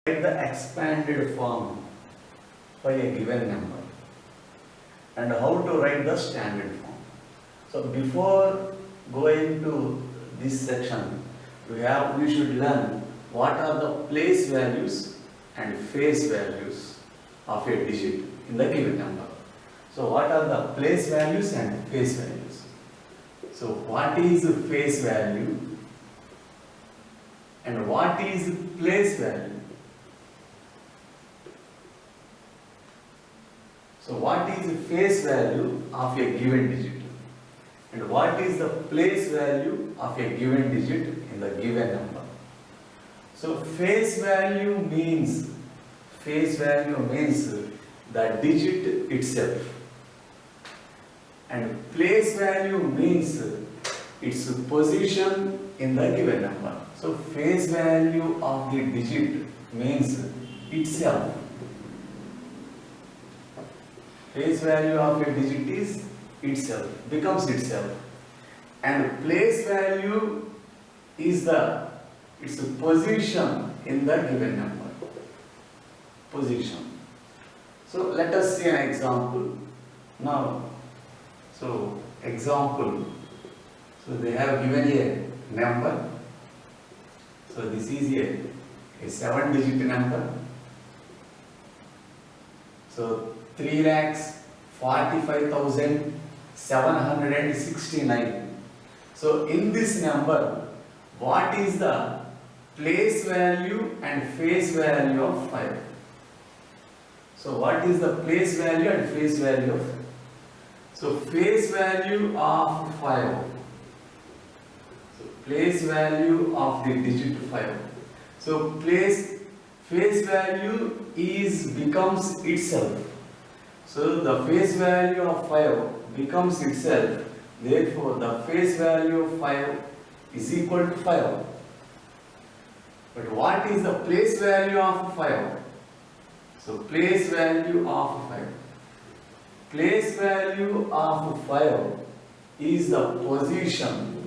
write the expanded form for a given number and how to write the standard form. So before going to this section, we should learn what are the place values and face values of a digit in the given number. So what are the place values and face values? So what is face value and what is place value? So what is the face value of a given digit and what is the place value of a given digit in the given number? So face value means the digit itself, and place value means its position in the given number. So face value of the digit means itself. Face value of a digit is itself, becomes itself, and place value is its position in the given number. Position. So let us see an example. Now, example. So they have given a number. So this is a 7-digit number. So 3,45,769. So in this number, what is the place value and face value of 5? So what is the place value and face value of 5? So face value of 5. So place value of the digit 5. So face value becomes itself. So the face value of 5 becomes itself. Therefore, the face value of 5 is equal to 5. But what is the place value of 5? So place value of 5. Place value of 5 is the position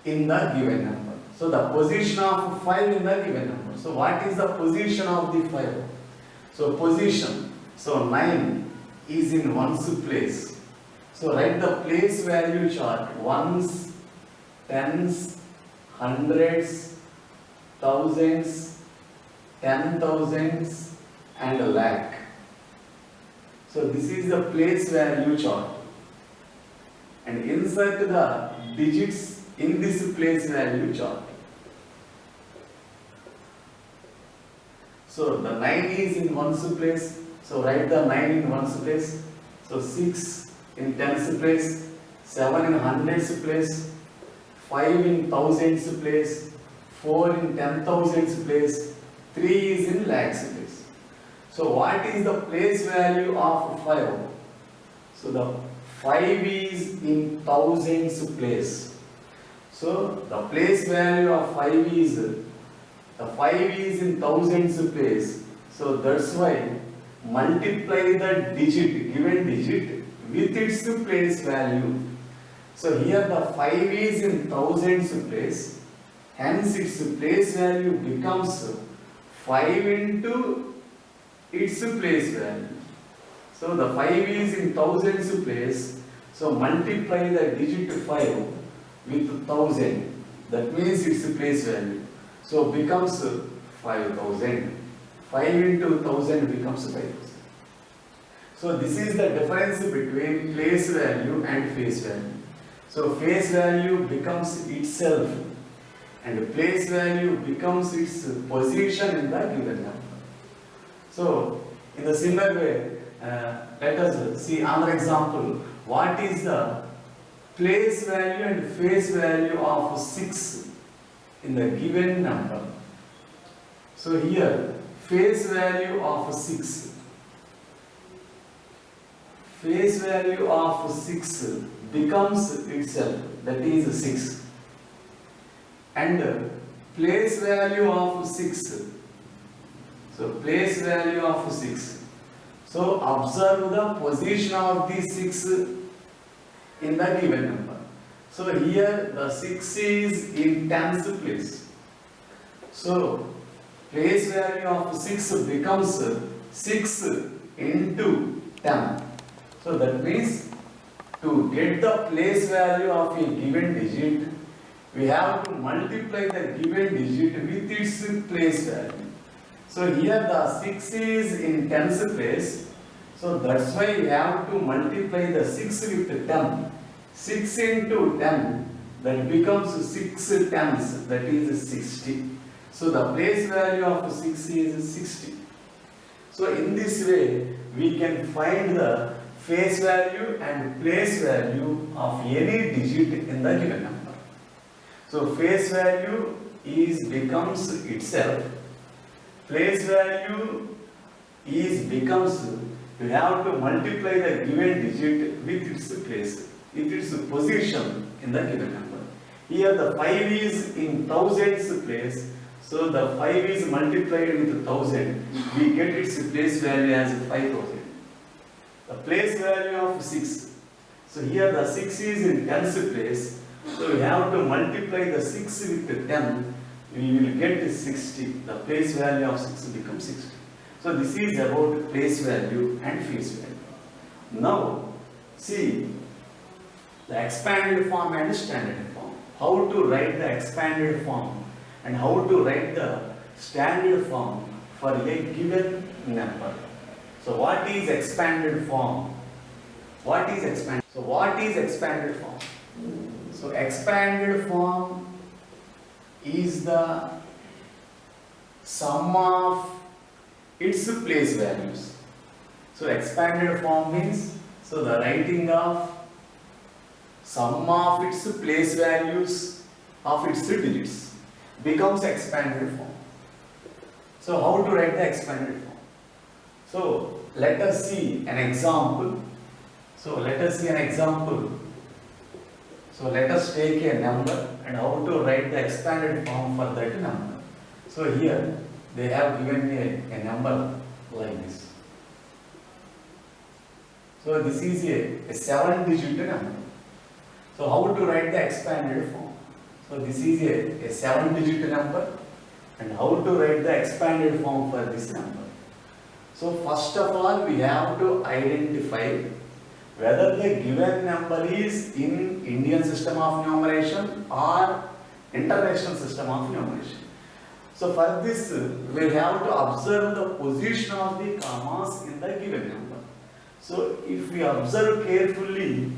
in the given number. So the position of 5 in the given number. So what is the position of the 5? So position. So 9 is in ones place. So write the place value chart. Ones, tens, hundreds, thousands, 10,000s and a lakh. So this is the place value chart. And insert the digits in this place value chart. So the 9 is in ones place. So write the 9 in ones place. So 6 in tens place, 7 in hundreds place, 5 in thousands place, 4 in 10,000s place, 3 is in lakhs place. So what is the place value of 5? So the 5 is in thousands place. So the place value of 5 is in thousands place. So that's why multiply the digit, given digit, with its place value. So here the 5 is in thousands place, hence its place value becomes 5 into its place value. So the 5 is in thousands place, so multiply the digit 5 with 1000, that means its place value. So becomes 5,000. 5 into 1000 becomes 5,000. So this is the difference between place value and face value. So face value becomes itself and place value becomes its position in the given number. So in the similar way, let us see another example. What is the place value and face value of 6 in the given number? So here face value of 6. Face value of 6 becomes itself, that is 6. And place value of 6. So place value of 6. So observe the position of the 6 in the given number. So here the 6 is in tens place. So place value of 6 becomes 6 into 10. So that means to get the place value of a given digit, we have to multiply the given digit with its place value. So here the 6 is in tens place. So that's why we have to multiply the 6 with 10. 6 into 10, that becomes 6 tens, that is 60. So the place value of 6 is 60. So in this way, we can find the face value and place value of any digit in the given number. So face value becomes itself. Place value becomes, you have to multiply the given digit with its place, with its position in the given number. Here the 5 is in thousands place, so the 5 is multiplied with 1000, we get its place value as 5000. The place value of 6, so here the 6 is in tens place, so we have to multiply the 6 with 10, we will get 60. The place value of 6 becomes 60. So this is about place value and face value. Now, see the expanded form and standard form. How to write the expanded form and how to write the standard form for a given number. So what is expanded form? What is expanded? So what is expanded form? So expanded form is the sum of its place values. So expanded form means, so the writing of sum of its place values of its digits becomes expanded form. So how to write the expanded form? So let us see an example. So let us take a number and how to write the expanded form for that number. So here they have given me a number like this. So this is a 7-digit number. So how to write the expanded form? So this is a 7-digit number and how to write the expanded form for this number. So first of all we have to identify whether the given number is in Indian system of numeration or international system of numeration. So for this, we have to observe the position of the commas in the given number. So if we observe carefully,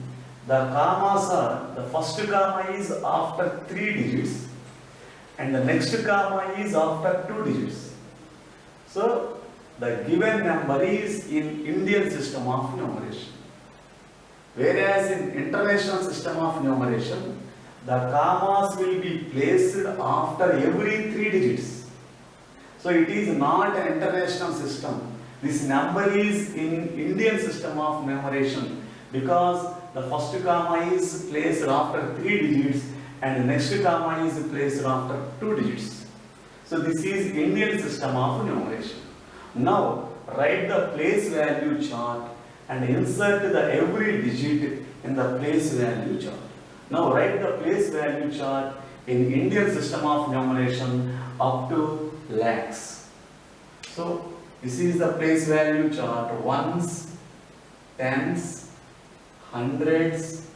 the commas are, the first comma is after 3 digits and the next comma is after 2 digits. So the given number is in Indian system of numeration. Whereas in international system of numeration, the commas will be placed after every 3 digits. So it is not an international system. This number is in Indian system of numeration because the first comma is placed after 3 digits and the next comma is placed after 2 digits. So this is Indian system of numeration. Now write the place value chart and insert the every digit in the place value chart. Now write the place value chart in Indian system of numeration up to lakhs. So this is the place value chart: ones, tens, hundreds,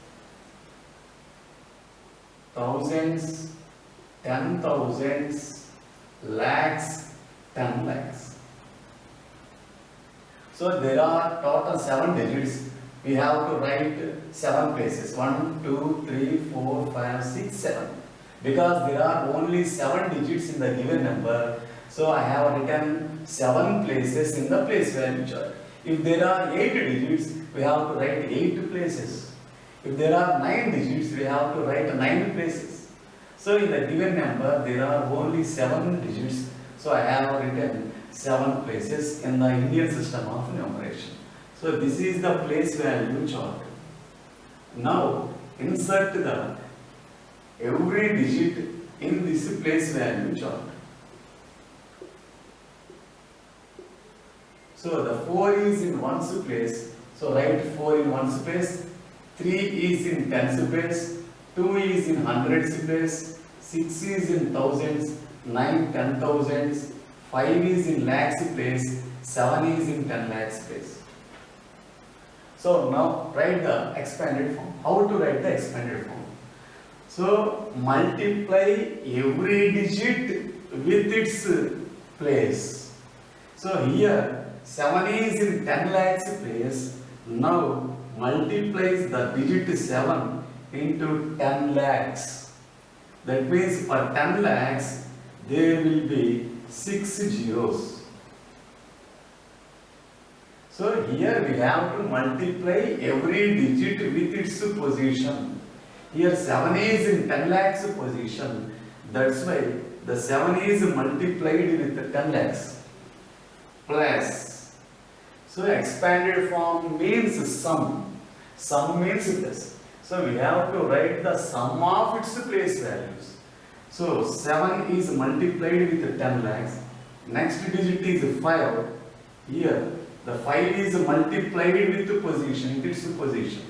thousands, 10,000s, lakhs, 10 lakhs. So there are total 7 digits. We have to write 7 places. 1, 2, 3, 4, 5, 6, 7. Because there are only 7 digits in the given number, so I have written 7 places in the place value chart. If there are 8 digits, we have to write 8 places. If there are 9 digits, we have to write 9 places. So in the given number, there are only 7 digits, so I have written 7 places in the Indian system of numeration. So this is the place value chart. Now insert the every digit in this place value chart. So the 4 is in ones place, so write 4 in ones place, 3 is in tens place, 2 is in hundreds place, 6 is in thousands, 9 10,000s, 5 is in lakhs place, 7 is in 10 lakhs place. So now write the expanded form. How to write the expanded form? So multiply every digit with its place. So here 7 is in 10 lakhs place. Now multiplies the digit 7 into 10 lakhs. That means for 10 lakhs there will be 6 zeros. So here we have to multiply every digit with its position. Here 7 is in 10 lakhs position. That's why the 7 is multiplied with the 10 lakhs. Plus. So expanded form means sum. Sum means this. So we have to write the sum of its place values. So 7 is multiplied with 10 lakhs. Next digit is 5. Here the 5 is multiplied with the position, its position.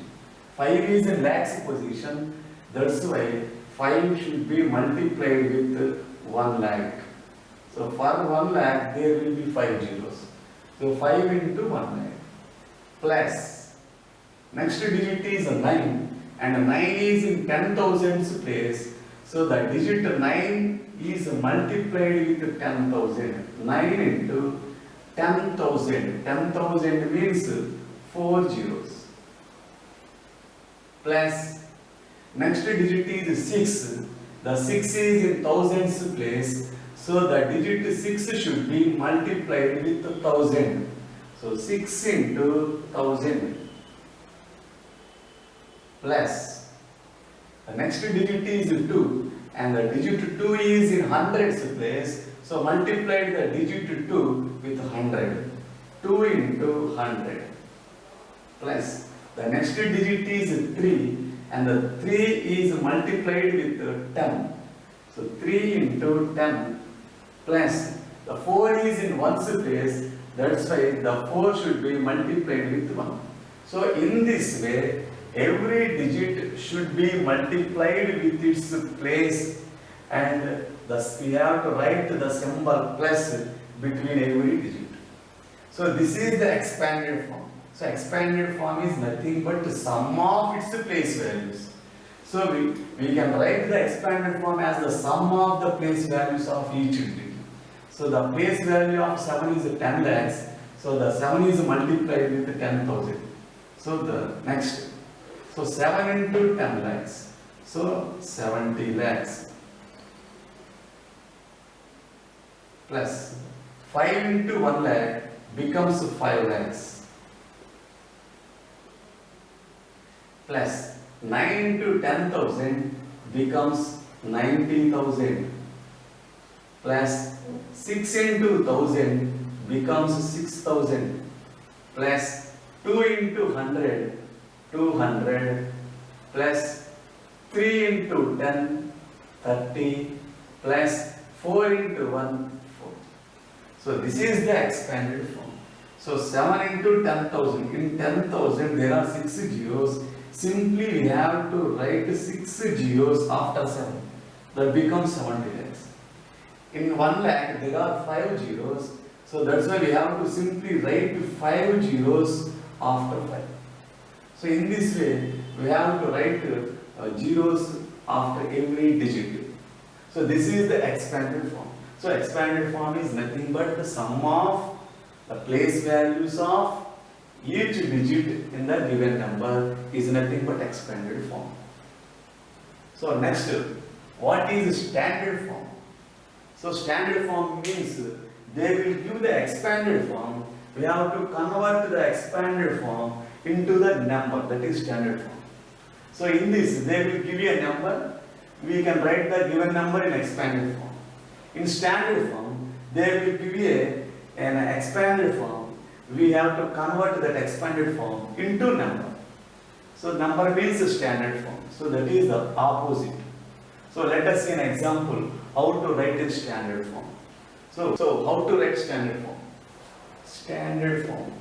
5 is in lakhs position. That's why 5 should be multiplied with 1 lakh. So for 1 lakh there will be 5 zeros. So 5 into 1 lakh. Plus. Next digit is 9 and 9 is in 10,000's place. So the digit 9 is multiplied with 10,000. 9 into 10,000. 10,000 means 4 zeros. Plus. Next digit is 6. The 6 is in thousands place. So the digit 6 should be multiplied with 1000. So 6 into 1000. Plus. The next digit is 2 and the digit 2 is in hundreds place. So multiply the digit 2 with 100. 2 into 100. Plus the next digit is 3 and the 3 is multiplied with 10. So 3 into 10 plus the 4 is in ones place. That's why the 4 should be multiplied with 1. So in this way every digit should be multiplied with its place and thus we have to write the symbol plus between every digit. So this is the expanded form. So expanded form is nothing but the sum of its place values. So we can write the expanded form as the sum of the place values of each digit. So the place value of 7 is 10 lakhs. So the 7 is multiplied with 10,000. So the next. So 7 into 10 lakhs. So 70 lakhs. Plus 5 into 1 lakh becomes 5 lakhs. Plus 9 into 10,000 becomes 90,000. Plus 6 into 1000 becomes 6,000. Plus 2 into 100, 200. Plus 3 into 10, 30. Plus 4 into 1, 4. So this is the expanded form. So 7 into 10,000. In 10,000 there are 6 zeros. Simply we have to write 6 zeros after 7. That becomes 70 lakhs. In 1 lakh there are 5 zeros. So that's why we have to simply write 5 zeros after 5. So in this way we have to write zeros after every digit. So this is the expanded form. So expanded form is nothing but the sum of the place values of each digit in the given number is nothing but expanded form. So next, what is standard form? So standard form means they will give the expanded form. We have to convert the expanded form into the number, that is standard form. So in this, they will give you a number. We can write the given number in expanded form. In standard form, they will give you an expanded form. We have to convert that expanded form into number. So number means standard form. So that is the opposite. So let us see an example how to write a standard form. So how to write standard form? Standard form.